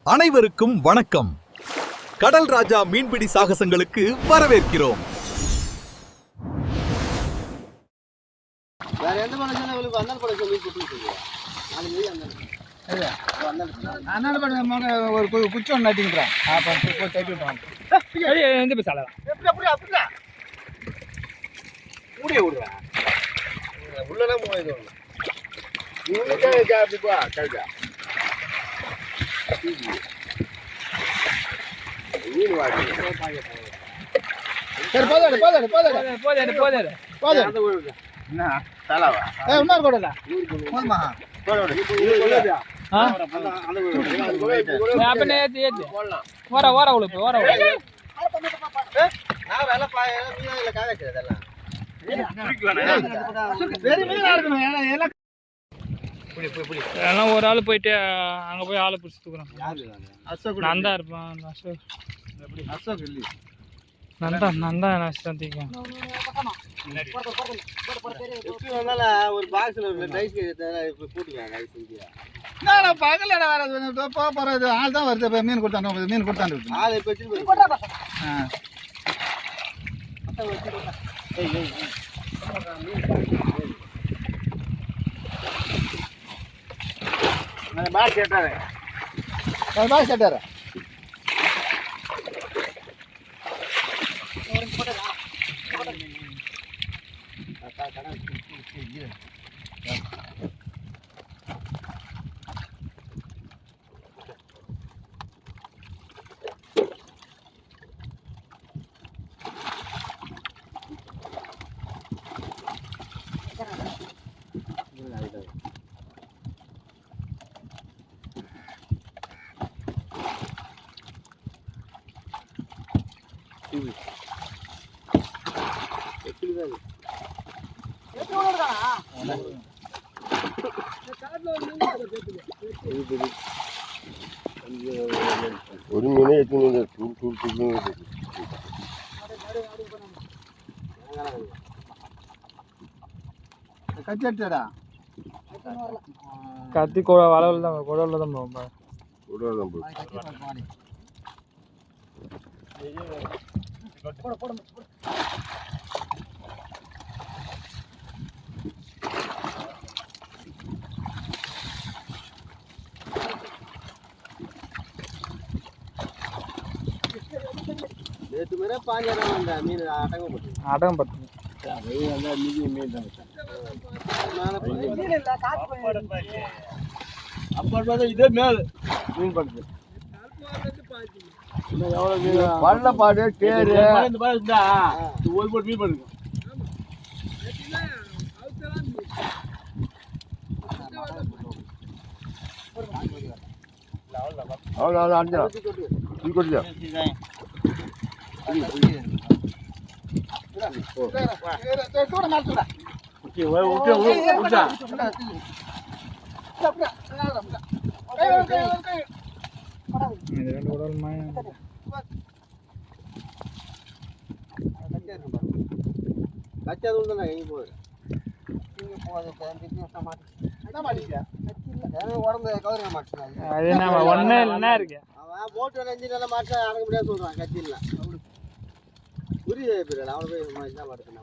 அனைவருக்கும் வணக்கம். கடல் ராஜா மீன்பிடி சாகசங்களுக்கு வரவேற்கிறோம். வேற எந்த படம் சொன்னா அண்ணன் படம் சொல்லி கொடுத்துருக்கீங்க. அண்ணன் படம் ஒரு குச்சி ஒன்று நட்டிக்கிறான். அப்போ போய் தைட்டு விட்டான். எந்த பேச அப்படியா மூடிய விடுறேன். உள்ளனா மூவாயிரம் வரும். அப்படிப்பா கழுதா மீன் வாங்கி சரி போதாடு என்ன தலாவா இன்னொரு போடல போதுமா போடோடு அப்பனே ஏத்தி வர உளுப்பு நான் வேலை பாய மீன்ல காய வைக்கிறதெல்லாம் எல்லாம் ஒரு ஆள் போயிட்டு அங்கே போய் ஆளை பிடிச்சி தூக்குறோம். நந்தா இருப்பான் அசோக் இல்லை நந்தா நஷ்டம் தீக்கும். எப்படி வந்தாலும் ஒரு பாக்ஸில் ரைஸ் போட்டுக்கலாம் ரைஸ் இந்தியா பகல போறது ஆள் தான் வருது. மீன் கொடுத்தாண்டு ஆள் இப்போ பாக்ஸ் கேட்டாரு ஒரு மீனே எத்தனை கச்சடா கத்தி வளவில் தான் குடவில் தான் போகும். நேற்று மேலே 5000 வந்தா மீன் அடகம் பத்து அப்பா இதே மேல் மீன் படுத்து பள்ளப்பாடு தேரு ஒரு போட்டு மீன் படுக்கும் அவ்வளோ அஞ்சா நீ கொடுத்தியா கச்சாது எங்க போகுது உடம்பு கவரிங்க மாட்டேன் ஒன்னே இல்லைன்னா இருக்கு. அவன் போட்டு நெஞ்சு நல்லா மாட்ட அடங்க முடியாது சொல்றான் கத்தில புரியுது பிறகு அவனை போய் என்ன மாட்டேன்